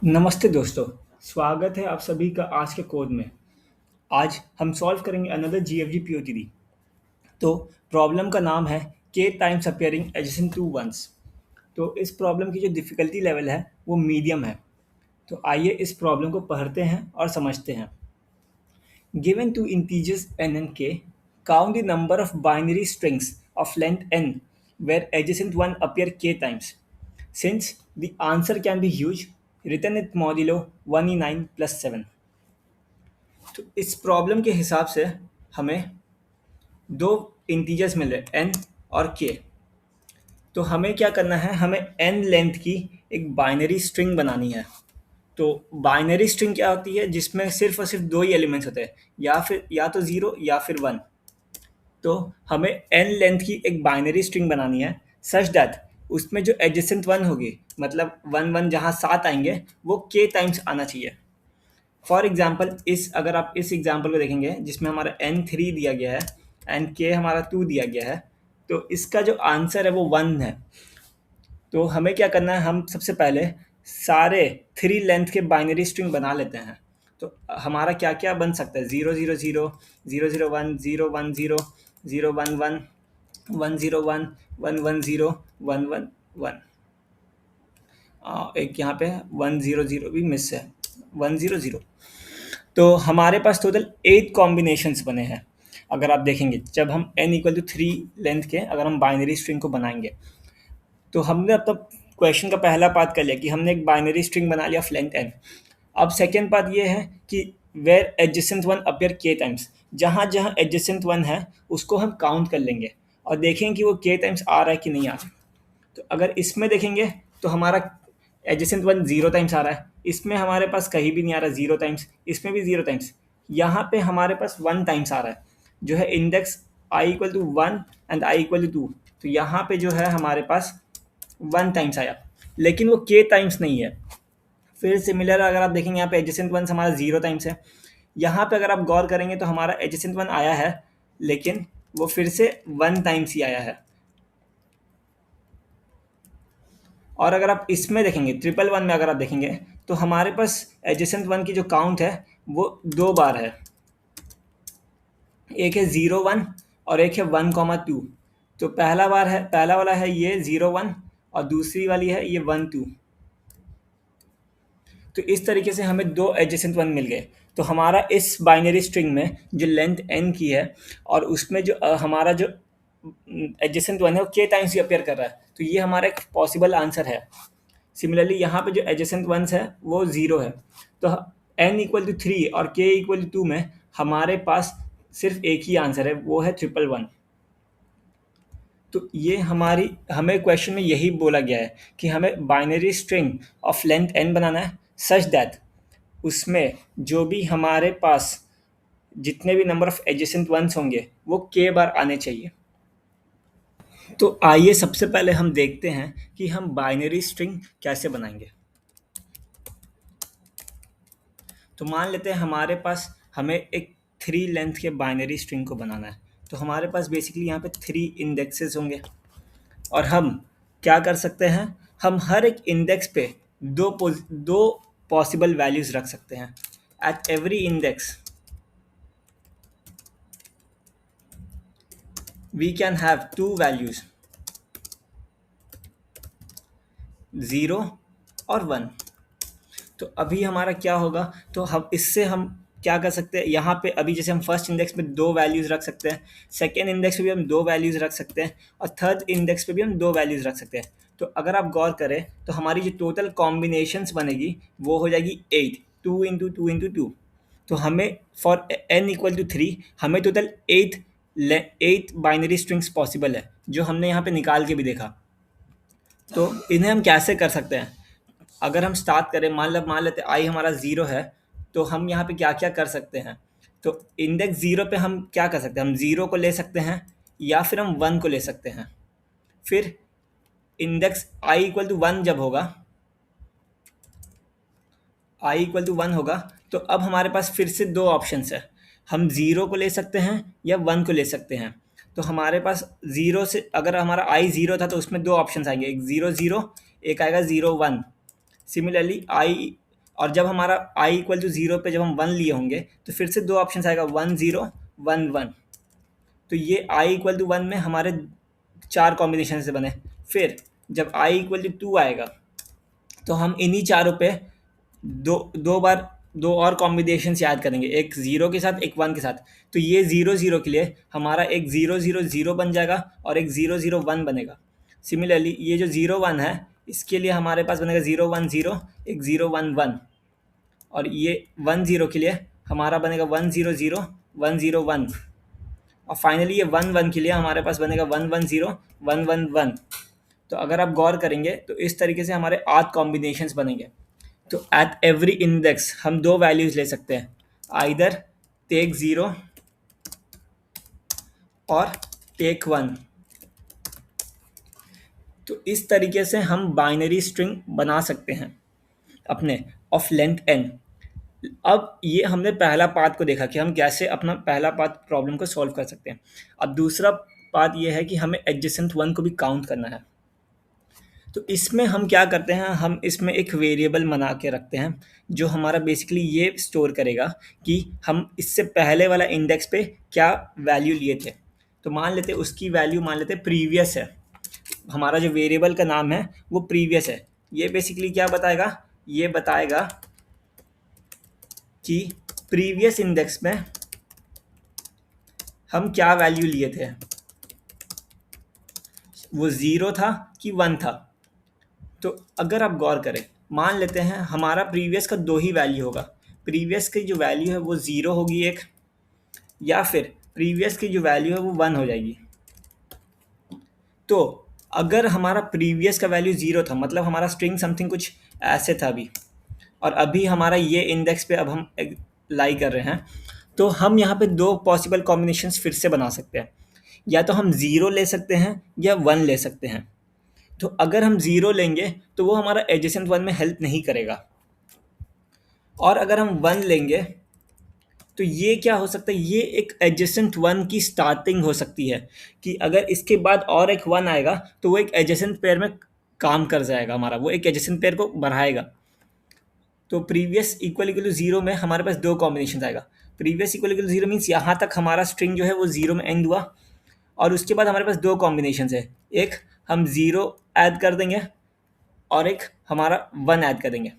नमस्ते दोस्तों, स्वागत है आप सभी का आज के कोड में। आज हम सॉल्व करेंगे अनदर जीएफजी पीओटीडी। तो प्रॉब्लम का नाम है k times appearing adjacent to ones. तो इस प्रॉब्लम की जो डिफ़िकल्टी लेवल है वो मीडियम है। तो आइए इस प्रॉब्लम को पढ़ते हैं और समझते हैं। Given two integers n and k, count the number of binary strings of length n where adjacent one appear k times. Since the answer can be huge, written it modulo 1e9 plus 7. तो इस problem के हिसाब से हमें दो integers मिल रहे n और k। तो हमें क्या करना है, हमें n लेंथ की एक बाइनरी स्ट्रिंग बनानी है। तो बाइनरी स्ट्रिंग क्या होती है, जिसमें सिर्फ और सिर्फ दो ही एलिमेंट्स होते हैं, या तो ज़ीरो या फिर वन। तो हमें n लेंथ की एक बाइनरी स्ट्रिंग बनानी है सच दैट उसमें जो एडजेसेंट वन होगी, मतलब वन वन जहाँ सात आएंगे, वो k टाइम्स आना चाहिए। फॉर एग्जाम्पल अगर आप इस एग्जाम्पल को देखेंगे जिसमें हमारा n3 दिया गया है एंड k हमारा 2 दिया गया है, तो इसका जो आंसर है वो 1 है। तो हमें क्या करना है, हम सबसे पहले सारे 3 लेंथ के बाइनरी स्ट्रिंग बना लेते हैं। तो हमारा क्या क्या बन सकता है, 0 0 0 0 0 1 0 1 0 0 1 1 1 0 1 1 1 0 1 1 1। एक यहाँ पे 1 0 0 भी मिस है, 1 0 0। तो हमारे पास टोटल 8 कॉम्बिनेशंस बने हैं। अगर आप देखेंगे जब हम n इक्वल टू 3 लेंथ के अगर हम बाइनरी स्ट्रिंग को बनाएंगे, तो हमने अब तक क्वेश्चन का पहला पार्ट कर लिया कि हमने एक बाइनरी स्ट्रिंग बना लिया ऑफ लेंथ n। अब सेकेंड पार्ट ये है कि where adjacent one appear k times, जहाँ जहाँ एडजेसेंट वन है उसको हम काउंट कर लेंगे और देखेंगे कि वो k टाइम्स आ रहा है कि नहीं आ रहा। तो अगर इसमें देखेंगे तो हमारा एडजेसेंट वन 0 टाइम्स आ रहा है, इसमें हमारे पास कहीं भी नहीं आ रहा 0 टाइम्स, इसमें भी 0 टाइम्स, यहाँ पे हमारे पास 1 टाइम्स आ रहा है, जो है index i equal to 1 and i equal to 2। तो यहाँ पे जो है हमारे पास 1 टाइम्स आया, लेकिन वो k टाइम्स नहीं है। फिर सिमिलर अगर आप देखेंगे यहाँ पे एडजेसेंट वन हमारा 0 टाइम्स है, यहाँ पे अगर आप गौर करेंगे तो हमारा एडजेसेंट वन आया है, लेकिन वो फिर से 1 टाइम्स ही आया है। और अगर आप इसमें देखेंगे ट्रिपल वन में अगर आप देखेंगे तो हमारे पास एडजेसेंट वन की जो काउंट है वो 2 बार है, एक है 0 1 और एक है 1 2। तो पहला वाला है ये 0 1 और दूसरी वाली है ये 1 2। तो इस तरीके से हमें दो एडजेसेंट वन मिल गए। तो हमारा इस बाइनरी स्ट्रिंग में जो लेंथ n की है और उसमें जो हमारा जो एडजेसेंट वन है वो k टाइम्स ही अपेयर कर रहा है, तो ये हमारा एक पॉसिबल आंसर है। सिमिलरली यहाँ पे जो एडजेसेंट वंस है वो 0 है। तो n इक्वल टू 3 और k इक्वल टू 2 में हमारे पास सिर्फ एक ही आंसर है, वो है 111। तो ये हमें क्वेश्चन में यही बोला गया है कि हमें binary string of length n बनाना है सच दैट उसमें जो भी हमारे पास जितने भी नंबर ऑफ एडजेसेंट वंस होंगे वो k बार आने चाहिए। तो आइए सबसे पहले हम देखते हैं कि हम बाइनरी स्ट्रिंग कैसे बनाएंगे। तो मान लेते हैं हमारे पास हमें एक 3 लेंथ के बाइनरी स्ट्रिंग को बनाना है। तो हमारे पास बेसिकली यहाँ पे 3 इंडेक्सेस होंगे और हम क्या कर सकते हैं, हम हर एक इंडेक्स पे दो पॉसिबल वैल्यूज रख सकते हैं। At every index we can have 2 values, 0 और 1। तो अभी हमारा क्या होगा, तो हम क्या कर सकते हैं, यहाँ पे अभी जैसे हम फर्स्ट इंडेक्स में 2 वैल्यूज़ रख सकते हैं, सेकेंड इंडेक्स पे भी हम 2 वैल्यूज़ रख सकते हैं और थर्ड इंडेक्स पे भी हम 2 वैल्यूज़ रख सकते हैं। तो अगर आप गौर करें तो हमारी जो टोटल कॉम्बिनेशंस बनेगी वो हो जाएगी 8, 2 इंटू 2 इंटू 2। तो हमें फॉर n इक्वल टू 3 हमें टोटल 8 बाइनरी स्ट्रिंग्स पॉसिबल है, जो हमने यहाँ पे निकाल के भी देखा। तो इन्हें हम कैसे कर सकते हैं, अगर हम स्टार्ट करें, मान लेते आई हमारा 0 है, तो हम यहाँ पे क्या क्या कर सकते हैं। तो इंडेक्स 0 पे हम क्या कर सकते हैं, हम 0 को ले सकते हैं या फिर हम 1 को ले सकते हैं। फिर इंडेक्स आई इक्वल टू 1 जब होगा, आई इक्वल टू 1 होगा, तो अब हमारे पास फिर से दो ऑप्शंस है, हम 0 को ले सकते हैं या 1 को ले सकते हैं। तो हमारे पास 0 से अगर हमारा आई 0 था तो उसमें दो ऑप्शंस आएंगे, एक 0 0, एक आएगा 0 1। सिमिलरली आई और जब हमारा i इक्वल टू 0 पे जब हम 1 लिए होंगे तो फिर से दो ऑप्शन आएगा 1 0 1 1। तो ये i इक्वल टू 1 में हमारे 4 कॉम्बिनेशन से बने। फिर जब i इक्वल टू 2 आएगा तो हम इन्हीं चारों पे दो बार दो और कॉम्बिनेशंस याद करेंगे, एक 0 के साथ एक 1 के साथ। तो ये 0 0 के लिए हमारा एक 0 0 0 बन जाएगा और एक 0 0 1 बनेगा। सिमिलरली ये जो 0 1 है इसके लिए हमारे पास बनेगा 0 1 0 एक 0 1 1। और ये 1 0 के लिए हमारा बनेगा 1 0 0 1 0 1। और फाइनली ये 1 1 के लिए हमारे पास बनेगा 1 1 0 1 1 1। तो अगर आप गौर करेंगे तो इस तरीके से हमारे 8 कॉम्बिनेशंस बनेंगे। तो एट एवरी इंडेक्स हम दो वैल्यूज ले सकते हैं, आइदर टेक 0 और टेक 1। तो इस तरीके से हम बाइनरी स्ट्रिंग बना सकते हैं अपने ऑफ लेंथ n। अब ये हमने पहला पार्ट को देखा कि हम कैसे अपना पहला पार्ट प्रॉब्लम को सॉल्व कर सकते हैं। अब दूसरा पार्ट ये है कि हमें एडजेसेंट वन को भी काउंट करना है। तो इसमें हम क्या करते हैं, हम इसमें एक वेरिएबल बना के रखते हैं जो हमारा बेसिकली ये स्टोर करेगा कि हम इससे पहले वाला इंडेक्स पे क्या वैल्यू लिए थे। तो मान लेते उसकी वैल्यू मान लेते प्रीवियस है, हमारा जो वेरिएबल का नाम है वो प्रीवियस है। ये बेसिकली क्या बताएगा, ये बताएगा कि प्रीवियस इंडेक्स में हम क्या वैल्यू लिए थे, वो 0 था कि 1 था। तो अगर आप गौर करें, मान लेते हैं हमारा प्रीवियस का दो ही वैल्यू होगा, प्रीवियस की जो वैल्यू है वो 0 होगी एक, या फिर प्रीवियस की जो वैल्यू है वो 1 हो जाएगी। तो अगर हमारा प्रीवियस का वैल्यू 0 था मतलब हमारा स्ट्रिंग समथिंग कुछ ऐसे था अभी, और अभी हमारा ये इंडेक्स पे अब हम लाई कर रहे हैं, तो हम यहाँ पे दो पॉसिबल कॉम्बिनेशंस फिर से बना सकते हैं। या तो हम 0 ले सकते हैं या 1 ले सकते हैं। तो अगर हम 0 लेंगे तो वो हमारा एडजेसेंट वन में हेल्प नहीं करेगा, और अगर हम 1 लेंगे तो ये क्या हो सकता है, ये एक एडजेसेंट वन की स्टार्टिंग हो सकती है कि अगर इसके बाद और एक 1 आएगा तो वो एक एडजेसेंट पेयर में काम कर जाएगा, हमारा वो एक एडजेसेंट पेयर को बढ़ाएगा। तो प्रीवियस इक्वल टू 0 में हमारे पास दो कॉम्बिनेशन आएगा। प्रीवियस इक्वल टू 0 मीन्स यहाँ तक हमारा स्ट्रिंग जो है वो 0 में एंड हुआ, और उसके बाद हमारे पास दो कॉम्बिनेशन है, एक हम 0 ऐड कर देंगे और एक हमारा 1 ऐड कर देंगे।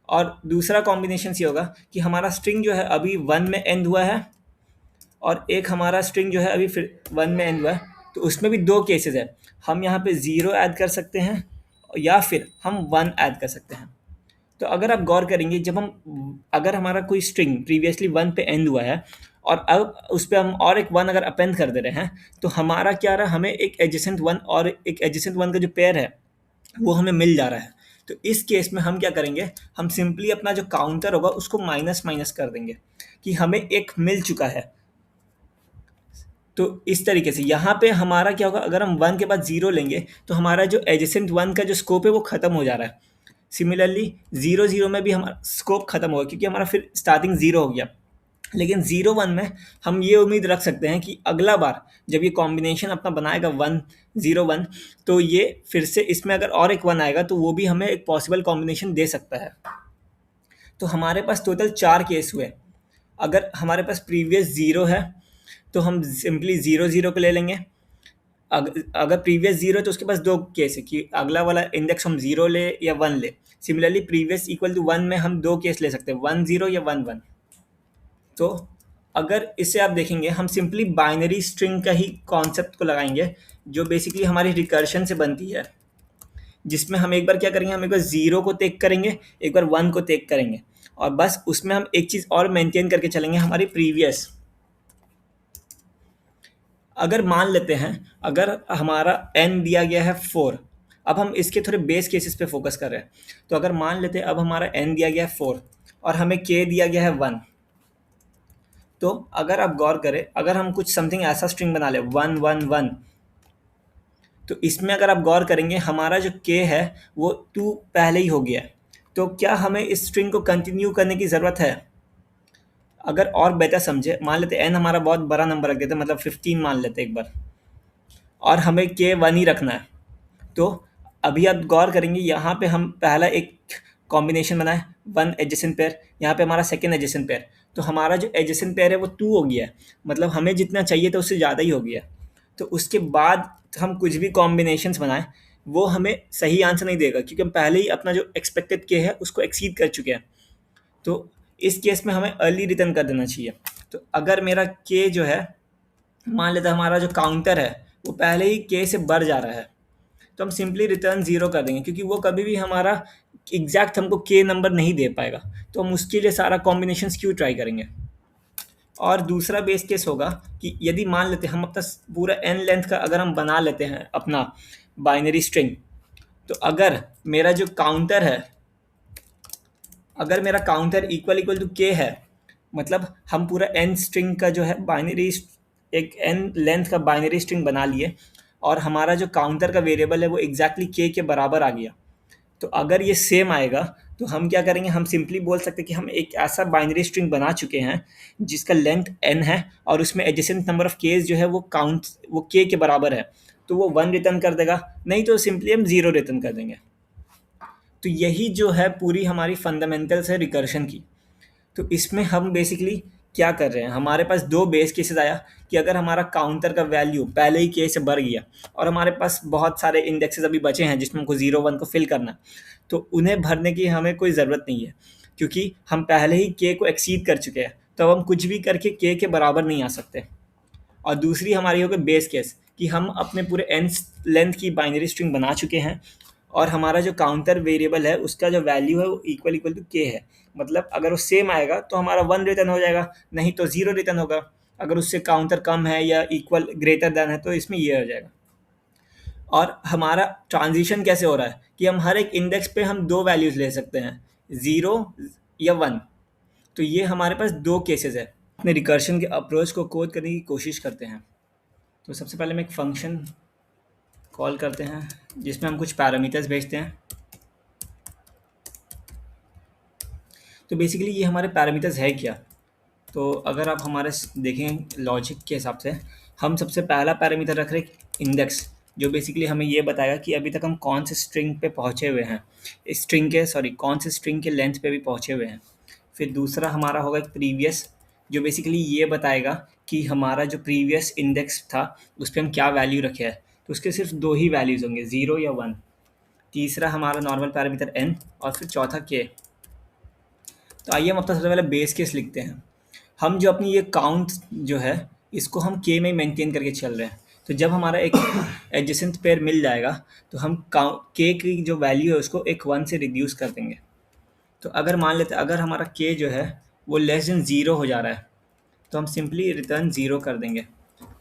और दूसरा कॉम्बिनेशन ये होगा कि हमारा स्ट्रिंग जो है अभी 1 में एंड हुआ है और एक हमारा स्ट्रिंग जो है अभी फिर 1 में एंड हुआ है। तो उसमें भी दो केसेस है, हम यहाँ पे 0 ऐड कर सकते हैं या फिर हम 1 ऐड कर सकते हैं। तो अगर आप गौर करेंगे, जब हम अगर हमारा कोई स्ट्रिंग प्रीवियसली 1 पे एंड हुआ है और अब उस पर हम और एक 1 अगर अपेंड कर दे रहे हैं, तो हमारा क्या रहा, हमें एक एडजेसेंट 1 और एक एडजेसेंट 1 का जो पेयर है वो हमें मिल जा रहा है। तो इस केस में हम क्या करेंगे, हम सिंपली अपना जो काउंटर होगा उसको माइनस माइनस कर देंगे कि हमें एक मिल चुका है। तो इस तरीके से यहाँ पे हमारा क्या होगा, अगर हम 1 के बाद 0 लेंगे तो हमारा जो एडजेसेंट 1 का जो स्कोप है वो ख़त्म हो जा रहा है। सिमिलरली 0 0 में भी हमारा स्कोप खत्म होगा क्योंकि हमारा फिर स्टार्टिंग 0 हो गया। लेकिन 0 1 में हम ये उम्मीद रख सकते हैं कि अगला बार जब ये कॉम्बिनेशन अपना बनाएगा 1 0 1, तो ये फिर से इसमें अगर और एक 1 आएगा तो वो भी हमें एक पॉसिबल कॉम्बिनेशन दे सकता है। तो हमारे पास टोटल 4 केस हुए। अगर हमारे पास प्रीवियस 0 है तो हम सिंपली 0 0 को ले लेंगे। अगर प्रीवियस 0 है तो उसके पास दो केस है कि अगला वाला इंडेक्स हम 0 ले या 1 ले। सिमिलरली प्रीवियस इक्वल टू 1 में हम दो केस ले सकते हैं, 1 0 या 1 1। तो अगर इसे आप देखेंगे, हम सिंपली बाइनरी स्ट्रिंग का ही कॉन्सेप्ट को लगाएंगे जो बेसिकली हमारी रिकर्शन से बनती है, जिसमें हम एक बार क्या करेंगे, हम एक बार 0 को टेक करेंगे, एक बार 1 को टेक करेंगे, और बस उसमें हम एक चीज़ और मेंटेन करके चलेंगे, हमारी प्रीवियस। अगर मान लेते हैं अगर हमारा n दिया गया है 4, अब हम इसके थोड़े बेस केसेस पे फोकस कर रहे हैं। तो अगर मान लेते हैं अब हमारा n दिया गया है 4 और हमें k दिया गया है 1, तो अगर आप गौर करें, अगर हम कुछ समथिंग ऐसा स्ट्रिंग बना ले 1 1 1, तो इसमें अगर आप गौर करेंगे हमारा जो k है वो 2 पहले ही हो गया है। तो क्या हमें इस स्ट्रिंग को कंटिन्यू करने की ज़रूरत है? अगर और बेटर समझे, मान लेते n हमारा बहुत बड़ा नंबर रख देते हैं, मतलब 15 मान लेते एक बार, और हमें k 1 ही रखना है। तो अभी आप गौर करेंगे यहाँ पे हम पहला एक कॉम्बिनेशन बना है, वन एडजेसेंट पेयर, यहाँ पे हमारा सेकेंड एडजेसेंट पेयर, तो हमारा जो एडजेसेंट पेयर है वो 2 हो गया है, मतलब हमें जितना चाहिए था उससे ज़्यादा ही हो गया। तो उसके बाद हम कुछ भी कॉम्बिनेशंस बनाएं वो हमें सही आंसर नहीं देगा, क्योंकि हम पहले ही अपना जो एक्सपेक्टेड के है उसको एक्सीड कर चुके हैं। तो इस केस में हमें अर्ली रिटर्न कर देना चाहिए। तो अगर मेरा के जो है, मान लेते हैं हमारा जो काउंटर है वो पहले ही के से बढ़ जा रहा है, तो हम सिंपली रिटर्न 0 कर देंगे, क्योंकि वो कभी भी हमारा एग्जैक्ट हमको के नंबर नहीं दे पाएगा, तो हम उसके लिए सारा कॉम्बिनेशंस क्यों ट्राई करेंगे। और दूसरा बेस केस होगा कि यदि मान लेते हैं हम अपना पूरा एन लेंथ का अगर हम बना लेते हैं अपना बाइनरी स्ट्रिंग, तो अगर मेरा जो काउंटर है, अगर मेरा काउंटर इक्वल टू के है, मतलब हम पूरा एन स्ट्रिंग का जो है बाइनरी, एक एन लेंथ का बाइनरी स्ट्रिंग बना लिए और हमारा जो काउंटर का वेरिएबल है वो एग्जैक्टली के बराबर आ गया, तो अगर ये सेम आएगा तो हम क्या करेंगे, हम सिंपली बोल सकते हैं कि हम एक ऐसा बाइनरी स्ट्रिंग बना चुके हैं जिसका लेंथ n है और उसमें एडजेसेंट नंबर ऑफ केस जो है वो के बराबर है, तो वो 1 रिटर्न कर देगा, नहीं तो सिंपली हम 0 रिटर्न कर देंगे। तो यही जो है पूरी हमारी फंडामेंटल्स है रिकर्शन की। तो इसमें हम बेसिकली क्या कर रहे हैं, हमारे पास 2 बेस केसेस आया कि अगर हमारा काउंटर का वैल्यू पहले ही के से बढ़ गया और हमारे पास बहुत सारे इंडेक्सेस अभी बचे हैं जिसमें हमको 0 1 को फिल करना, तो उन्हें भरने की हमें कोई ज़रूरत नहीं है, क्योंकि हम पहले ही के को एक्सीड कर चुके हैं, तो अब हम कुछ भी करके के बराबर नहीं आ सकते। और दूसरी हमारी हो गई बेस केस कि हम अपने पूरे एन लेंथ की बाइनरी स्ट्रिंग बना चुके हैं और हमारा जो काउंटर वेरिएबल है उसका जो वैल्यू है वो इक्वल टू के है, मतलब अगर वो सेम आएगा तो हमारा 1 रिटर्न हो जाएगा, नहीं तो 0 रिटर्न होगा। अगर उससे काउंटर कम है या इक्वल ग्रेटर देन है तो इसमें ये हो जाएगा। और हमारा ट्रांजिशन कैसे हो रहा है कि हम हर एक इंडेक्स पे हम 2 वैल्यूज़ ले सकते हैं, 0 या 1। तो ये हमारे पास 2 केसेस है। अपने रिकर्शन के अप्रोच को कोड करने की कोशिश करते हैं। तो सबसे पहले हम एक फंक्शन कॉल करते हैं जिसमें हम कुछ पैरामीटर्स भेजते हैं। तो बेसिकली ये हमारे पैरामीटर्स है क्या, तो अगर आप हमारे देखें लॉजिक के हिसाब से, हम सबसे पहला पैरामीटर रख रहे हैं इंडेक्स, जो बेसिकली हमें ये बताएगा कि अभी तक हम कौन से स्ट्रिंग पे पहुँचे हुए हैं, कौन से स्ट्रिंग के लेंथ पे भी पहुँचे हुए हैं। फिर दूसरा हमारा होगा एक प्रीवियस, जो बेसिकली ये बताएगा कि हमारा जो प्रीवियस इंडेक्स था उस पर हम क्या वैल्यू रखे हैं, तो उसके सिर्फ 2 ही वैल्यूज़ होंगे, 0 या 1। तीसरा हमारा नॉर्मल पैरामीटर n, और फिर चौथा k। तो आइए हम अपना सबसे पहले बेस केस लिखते हैं। हम जो अपनी ये काउंट जो है इसको हम के में मेंटेन करके चल रहे हैं, तो जब हमारा एक एडजेसेंट पेयर मिल जाएगा तो हम के की जो वैल्यू है उसको एक 1 से रिड्यूस कर देंगे। तो अगर मान लेते हैं अगर हमारा के जो है वो लेस देन 0 हो जा रहा है तो हम सिंपली रिटर्न 0 कर देंगे।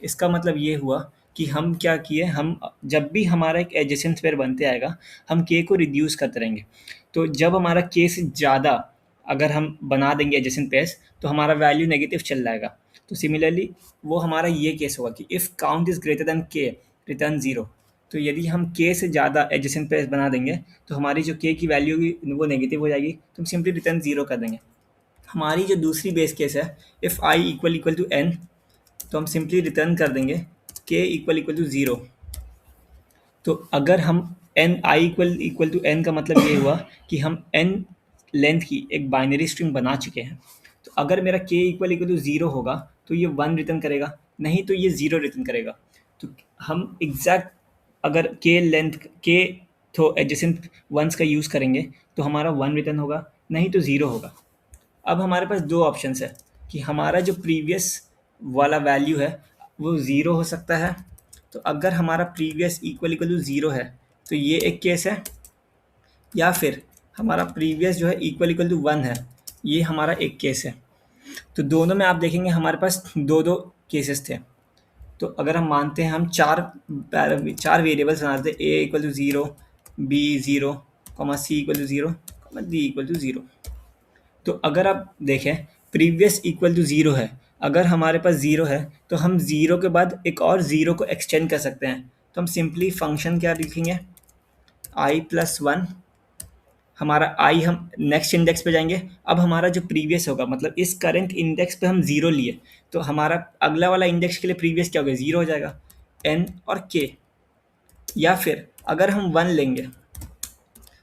इसका मतलब ये हुआ कि हम क्या किए, हम जब भी हमारा एक एडजेसेंट पेयर बनते आएगा हम के को रिड्यूस करते रहेंगे। तो जब हमारा के से ज़्यादा अगर हम बना देंगे एडजेसेंट पेयर्स तो हमारा वैल्यू नेगेटिव चल जाएगा। तो सिमिलरली वो हमारा ये केस होगा कि if count is greater than के रिटर्न 0। तो यदि हम के से ज़्यादा एडजेसेंट पेयर्स बना देंगे तो हमारी जो के की वैल्यू होगी वो नेगेटिव हो जाएगी, तो हम सिंपली रिटर्न 0 कर देंगे। हमारी जो दूसरी बेस केस है, if i equal to n, तो हम सिंपली रिटर्न कर देंगे के इक्वल टू 0। तो अगर हम n i equal to n का मतलब ये हुआ कि हम एन लेंथ की एक बाइनरी स्ट्रिंग बना चुके हैं। तो अगर मेरा के इक्वल टू 0 होगा तो ये 1 रिटर्न करेगा, नहीं तो ये 0 रिटर्न करेगा। तो हम एग्जैक्ट अगर के लेंथ के तो एडजेसेंट वंस का यूज़ करेंगे तो हमारा 1 रिटर्न होगा, नहीं तो 0 होगा। अब हमारे पास 2 ऑप्शंस है कि हमारा जो प्रीवियस वाला वैल्यू है वो 0 हो सकता है। तो अगर हमारा प्रीवियस इक्वल टू 0 है तो ये एक केस है, या फिर हमारा प्रीवियस जो है इक्वल टू 1 है, ये हमारा एक केस है। तो दोनों में आप देखेंगे हमारे पास 2 केसेस थे। तो अगर हम मानते हैं हम चार वेरिएबल्स बनाते हैं, A equal to 0, B 0, C equal to 0, D equal to 0। तो अगर आप देखें प्रीवियस इक्वल टू 0 है, अगर हमारे पास 0 है तो हम 0 के बाद एक और 0 को एक्सटेंड कर सकते हैं। तो हम सिंपली फंक्शन क्या लिखेंगे, i प्लस 1, हमारा i हम नेक्स्ट इंडेक्स पे जाएंगे। अब हमारा जो प्रीवियस होगा, मतलब इस करंट इंडेक्स पे हम 0 लिए तो हमारा अगला वाला इंडेक्स के लिए प्रीवियस क्या होगा, 0 हो जाएगा, n और k। या फिर अगर हम 1 लेंगे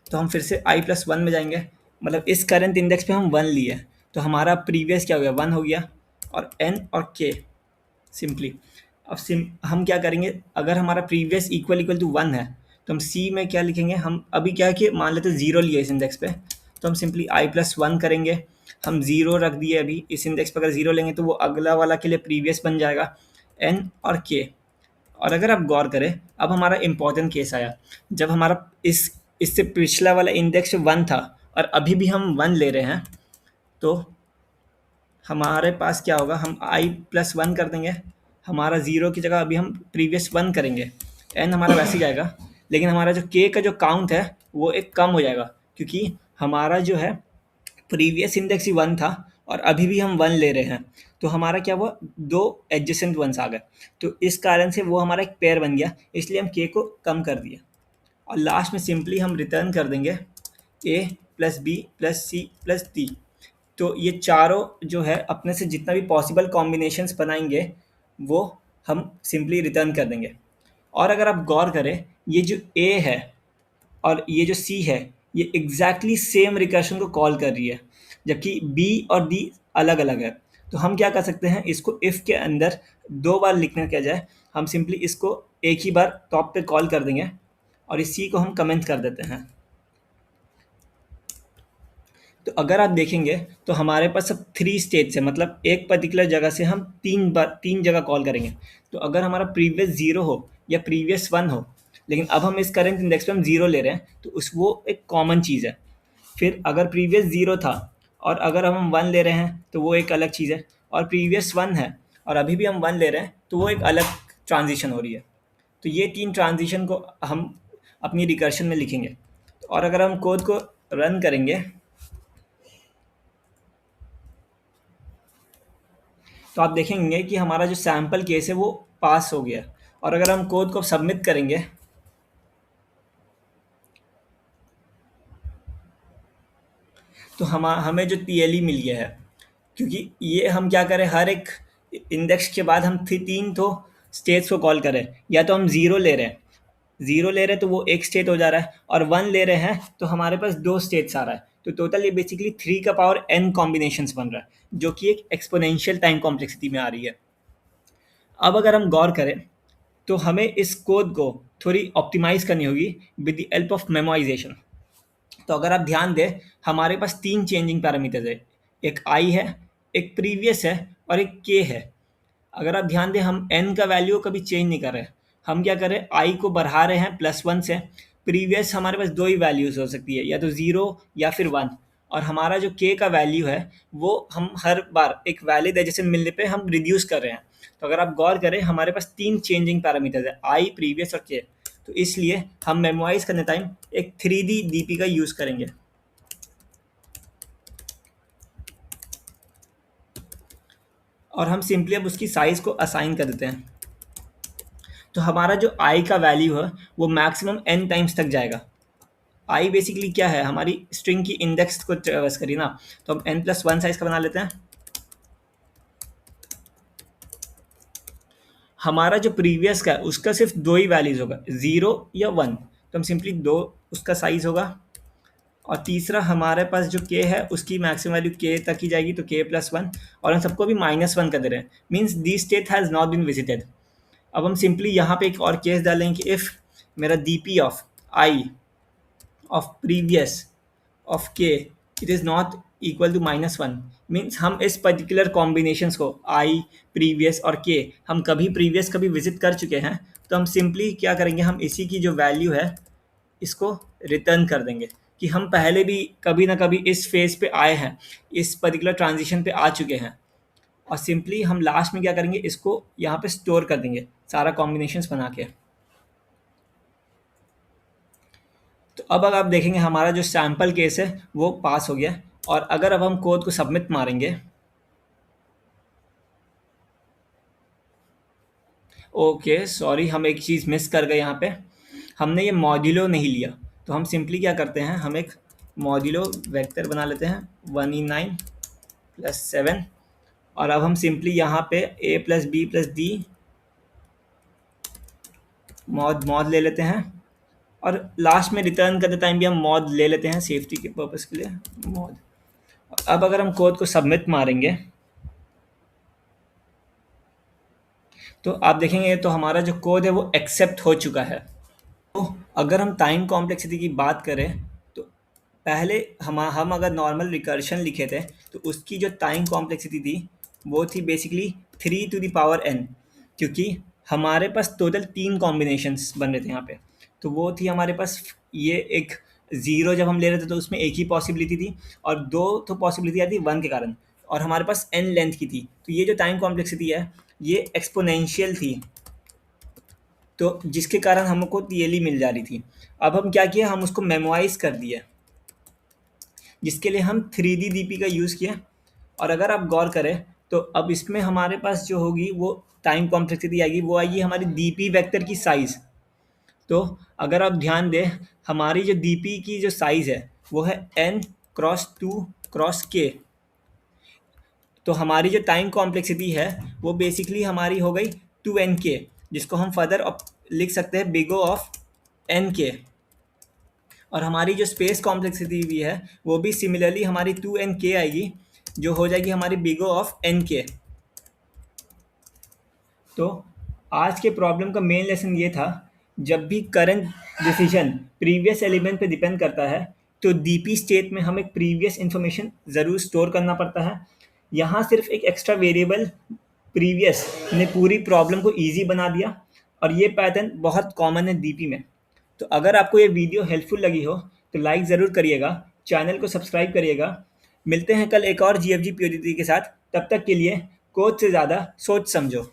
तो हम फिर से i प्लस 1 में जाएंगे, मतलब इस करंट इंडेक्स पे हम 1 लिए, तो हमारा प्रीवियस क्या हो गया, 1 हो गया, और n और k सिंपली। अब हम क्या करेंगे, अगर हमारा प्रीवियस इक्वल इक्वल टू 1 है तो हम c में क्या लिखेंगे, हम अभी क्या है कि मान लेते हैं 0 लिया इस इंडेक्स पे, तो हम सिंपली i+1 करेंगे। हम 0 रख दिए अभी इस इंडेक्स पे, अगर 0 लेंगे तो वो अगला वाला के लिए प्रीवियस बन जाएगा n और k। और अगर आप गौर करें, अब हमारा इंपॉर्टेंट केस आया, जब हमारा इससे पिछला वाला इंडेक्स 1 था और अभी भी हम 1 ले रहे हैं, तो हमारे पास क्या होगा, हम i+1 कर देंगे, हमारा 0 की जगह अभी हम प्रीवियस 1 करेंगे, n हमारा वैसे ही जाएगा, लेकिन हमारा जो k का जो काउंट है वो एक कम हो जाएगा, क्योंकि हमारा जो है प्रीवियस इंडेक्स ही 1 था और अभी भी हम 1 ले रहे हैं, तो हमारा क्या हुआ, 2 एडजेसेंट वंस आ गए, तो इस कारण से वो हमारा एक पेयर बन गया, इसलिए हम k को कम कर दिया। और लास्ट में सिंपली हम रिटर्न कर देंगे a+b+c+d। तो ये चारों जो है अपने से जितना भी पॉसिबल कॉम्बिनेशंस बनाएंगे वो हम सिंपली रिटर्न कर देंगे। और अगर आप गौर करें, ये जो a है और ये जो c है, ये एग्जैक्टली सेम रिकर्शन को कॉल कर रही है, जबकि b और d अलग अलग है। तो हम क्या कर सकते हैं, इसको इफ़ के अंदर 2 बार लिखने के जाए हम सिंपली इसको एक ही बार टॉप पे कॉल कर देंगे और इस c को हम कमेंट कर देते हैं। तो अगर आप देखेंगे तो हमारे पास अब 3 स्टेट्स है, मतलब एक पर्टिकुलर जगह से हम 3 जगह कॉल करेंगे। तो अगर हमारा प्रीवियस 0 हो या प्रीवियस 1 हो, लेकिन अब हम इस करंट इंडेक्स पे हम 0 ले रहे हैं, तो उस वो एक कॉमन चीज़ है। फिर अगर प्रीवियस 0 था और अगर हम 1 ले रहे हैं तो वो एक अलग चीज़ है, और प्रीवियस 1 है और अभी भी हम 1 ले रहे हैं तो वो एक अलग ट्रांजिशन हो रही है। तो ये 3 ट्रांजिशन को हम अपनी रिकर्शन में लिखेंगे। और अगर हम कोड को रन करेंगे तो आप देखेंगे कि हमारा जो सैम्पल केस है वो पास हो गया। और अगर हम कोड को सबमिट करेंगे तो हमें जो TLE मिल गया है, क्योंकि ये हम क्या करें, हर एक इंडेक्स के बाद हम 3 तो स्टेट्स को कॉल करें, या तो हम 0 ले रहे हैं, 0 ले रहे हैं तो वो एक स्टेट हो जा रहा है, और 1 ले रहे हैं तो हमारे पास 2 स्टेट्स आ रहा है। तो टोटल ये बेसिकली 3 का पावर n कॉम्बिनेशंस बन रहा है, जो कि एक एक्सपोनेंशियल टाइम कॉम्प्लेक्सिटी में आ रही है। अब अगर हम गौर करें तो हमें इस कोड को थोड़ी ऑप्टिमाइज करनी होगी with the help of memorisation. तो अगर आप ध्यान दें, हमारे पास 3 चेंजिंग पैरामीटर्स है, एक i है, एक प्रीवियस है और एक k है। अगर आप ध्यान दें, हम n का वैल्यू कभी चेंज नहीं कर रहे, हम क्या कर रहे हैं, i को बढ़ा रहे हैं +1 से। प्रीवियस हमारे पास 2 ही वैल्यूज हो सकती है, या तो 0 या फिर 1, और हमारा जो k का वैल्यू है वो हम हर बार एक वैलिड एडिशन मिलने पे हम रिड्यूस कर रहे हैं। तो अगर आप गौर करें, हमारे पास 3 चेंजिंग पैरामीटर्स है, i, प्रीवियस और k। तो इसलिए हम मेमोराइज करने टाइम एक 3D DP का यूज़ करेंगे। और हम सिंपली अब उसकी साइज़ को असाइन कर देते हैं। तो हमारा जो i का वैल्यू है वो मैक्सिमम n टाइम्स तक जाएगा। i बेसिकली क्या है, हमारी स्ट्रिंग की इंडेक्स को ट्रेवर्स करी ना, तो हम n+1 साइज़ का बना लेते हैं। हमारा जो प्रीवियस का है उसका सिर्फ 2 ही वैल्यूज़ होगा, 0 या 1, तो हम सिंपली 2 उसका साइज़ होगा। और तीसरा हमारे पास जो k है उसकी मैक्सिमम वैल्यू k तक ही जाएगी, तो k+1, और हम सबको भी -1 कर दे रहे हैं, means the state has not been visited. अब हम सिंपली यहाँ पे एक और केस डालेंगे कि इफ़ मेरा dp of i of previous of k it is not equal to -1, means हम इस पर्टिकुलर कॉम्बिनेशंस को i, प्रीवियस और k हम कभी प्रीवियस कभी विजिट कर चुके हैं, तो हम सिंपली क्या करेंगे, हम इसी की जो वैल्यू है इसको रिटर्न कर देंगे कि हम पहले भी कभी ना कभी इस फेज़ पे आए हैं, इस पर्टिकुलर ट्रांजिशन पे आ चुके हैं। और सिंपली हम लास्ट में क्या करेंगे, इसको यहाँ पे स्टोर कर देंगे सारा कॉम्बिनेशंस बना के। तो अब अगर आप देखेंगे हमारा जो सैम्पल केस है वो पास हो गया। और अगर अब हम कोड को सबमिट मारेंगे, ओके सॉरी, हम एक चीज़ मिस कर गए यहाँ पे, हमने ये मॉड्यूलो नहीं लिया। तो हम सिंपली क्या करते हैं, हम एक मॉड्यूलो वेक्टर बना लेते हैं 1e9+7, और अब हम सिंपली यहाँ पे a+b+d मॉड ले लेते हैं। और लास्ट में रिटर्न करते टाइम भी हम मॉड ले लेते हैं सेफ्टी के पर्पस के लिए, मॉड। अब अगर हम कोड को सबमिट मारेंगे तो आप देखेंगे तो हमारा जो कोड है वो एक्सेप्ट हो चुका है। तो अगर हम टाइम कॉम्प्लेक्सिटी की बात करें तो पहले हम अगर नॉर्मल रिकर्शन लिखे थे तो उसकी जो टाइम कॉम्प्लेक्सिटी थी वो थी basically 3 to the power n, क्योंकि हमारे पास टोटल 3 कॉम्बिनेशंस बन रहे थे यहाँ पे। तो वो थी हमारे पास ये एक ज़ीरो जब हम ले रहे थे तो उसमें एक ही पॉसिबिलिटी थी और दो तो पॉसिबिलिटी आती 1 के कारण, और हमारे पास n लेंथ की थी। तो ये जो टाइम कॉम्प्लेक्सिटी है ये एक्सपोनेंशियल थी, तो जिसके कारण हमको टीएलई मिल जा रही थी। अब हम क्या किया, हम उसको मेमोराइज कर दिया, जिसके लिए हम 3D डीपी का यूज़ किया। और अगर आप गौर करें तो अब इसमें हमारे पास जो होगी वो टाइम कॉम्प्लेक्सिटी आएगी, वो आएगी हमारी डीपी वेक्टर की साइज़। तो अगर आप ध्यान दें हमारी जो डीपी की जो साइज़ है वो है n×2×k। तो हमारी जो टाइम कॉम्प्लेक्सिटी है वो बेसिकली हमारी हो गई 2nk, जिसको हम फर्दर लिख सकते हैं बिग O ऑफ nk। और हमारी जो स्पेस कॉम्प्लेक्सिटी भी है वो भी सिमिलरली हमारी 2nk आएगी, जो हो जाएगी हमारी बिग O ऑफ nk। तो आज के प्रॉब्लम का मेन लेसन ये था, जब भी करंट डिसीजन प्रीवियस एलिमेंट पे डिपेंड करता है तो डीपी स्टेट में हमें प्रीवियस इन्फॉर्मेशन ज़रूर स्टोर करना पड़ता है। यहाँ सिर्फ एक एक्स्ट्रा वेरिएबल प्रीवियस ने पूरी प्रॉब्लम को ईजी बना दिया, और ये पैटर्न बहुत कॉमन है डीपी में। तो अगर आपको ये वीडियो हेल्पफुल लगी हो तो लाइक ज़रूर करिएगा, चैनल को सब्सक्राइब करिएगा। मिलते हैं कल एक और जीएफजी पीओटी के साथ, तब तक के लिए कोड से ज़्यादा सोच समझो।